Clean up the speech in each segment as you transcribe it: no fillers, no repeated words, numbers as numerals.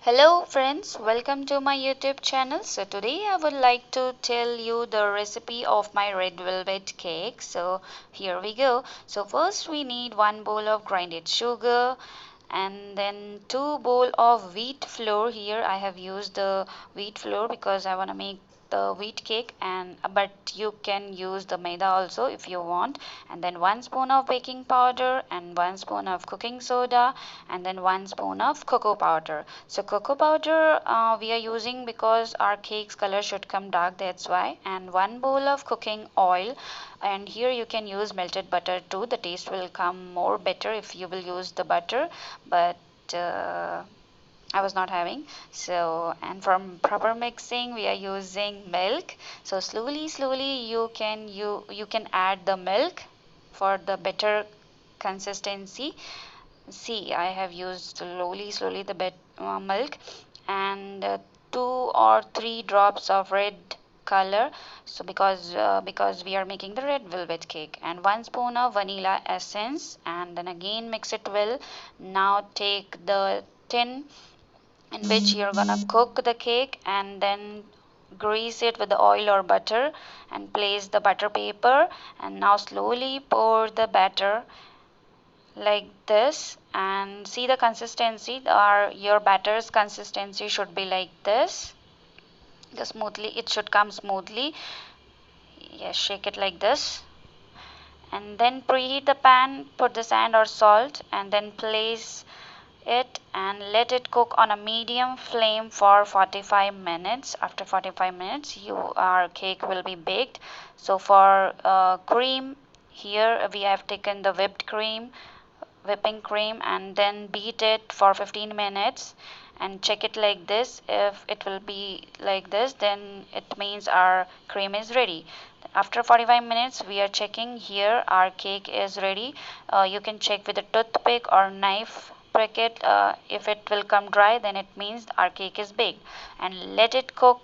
Hello friends, welcome to my YouTube channel. So today I would like to tell you the recipe of my red velvet cake. So here we go. So first we need 1 bowl of grinded sugar and then 2 bowl of wheat flour. Here I have used the wheat flour because I want to make the wheat cake, and but you can use the maida also if you want. And then 1 spoon of baking powder and 1 spoon of cooking soda and then 1 spoon of cocoa powder. So cocoa powder we are using because our cake's color should come dark, that's why. And 1 bowl of cooking oil, and here you can use melted butter too. The taste will come more better if you will use the butter, but uh, I was not having. So, and from proper mixing, we are using milk. So slowly you can add the milk for the better consistency. See, I have used slowly the milk, and 2 or 3 drops of red color. So because we are making the red velvet cake, and 1 spoon of vanilla essence, and then again mix it well. Now take the tin in which you're gonna cook the cake, and then grease it with the oil or butter and place the butter paper, and now slowly pour the batter like this. And see the consistency, or your batter's consistency should be like this. The smoothly, it should come smoothly. Yes, shake it like this, and then preheat the pan, put the sand or salt, and then place it and let it cook on a medium flame for 45 minutes. After 45 minutes our cake will be baked. So for cream, here we have taken the whipping cream, and then beat it for 15 minutes and check it like this. If it will be like this, then it means our cream is ready. After 45 minutes we are checking, here our cake is ready. You can check with a toothpick or knife, prick it. If it will come dry, then it means our cake is baked. And let it cook,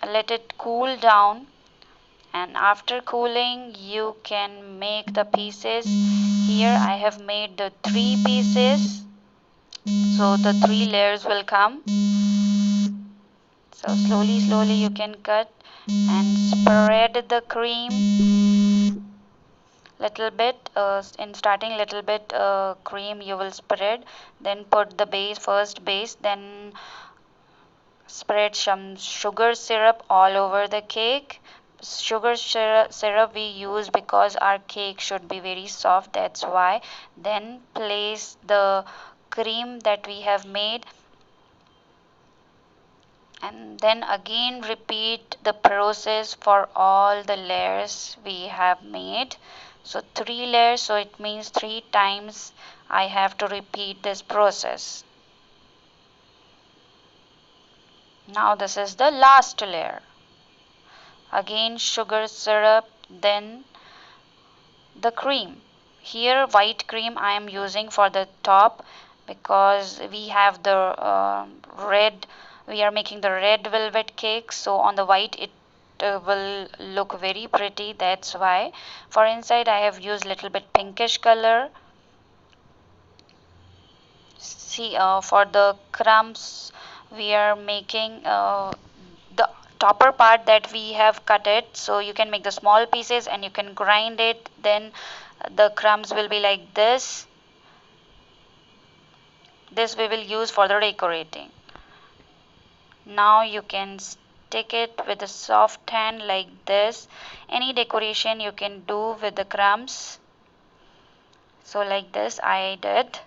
let it cool down, and after cooling you can make the pieces. Here I have made the 3 pieces, so the 3 layers will come. So slowly you can cut and spread the cream little bit. In starting, little bit cream you will spread, then put the first base, then spread some sugar syrup all over the cake. Sugar syrup we use because our cake should be very soft, that's why. Then place the cream that we have made, and then again repeat the process for all the layers we have made. So 3 layers, so it means 3 times I have to repeat this process. Now this is the last layer. Again sugar syrup, then the cream. Here white cream I am using for the top because we have the red, we are making the red velvet cake, so on the white it will look very pretty, that's why. For inside I have used little bit pinkish color. See, for the crumbs we are making the topper part that we have cut it, so you can make the small pieces and you can grind it, then the crumbs will be like this we will use for the decorating. Now you can stick it with a soft hand like this. Any decoration you can do with the crumbs, so like this I did.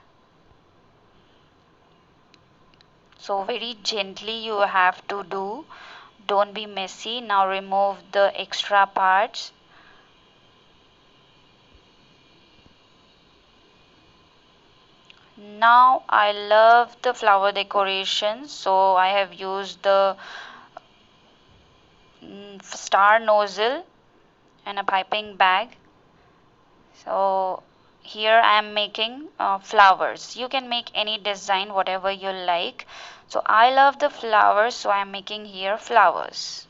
So very gently you have to do, don't be messy. Now remove the extra parts. Now I love the flower decoration, so I have used the star nozzle and a piping bag. So here I am making flowers. You can make any design whatever you like. So I love the flowers, so I am making here flowers.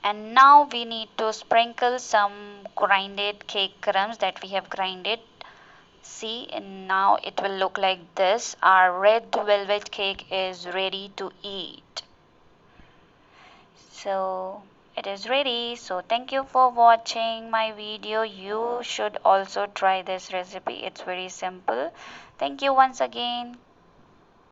And now we need to sprinkle some grinded cake crumbs that we have grinded. See, and now it will look like this. Our red velvet cake is ready to eat. So it is ready. So thank you for watching my video. You should also try this recipe. It's very simple. Thank you once again.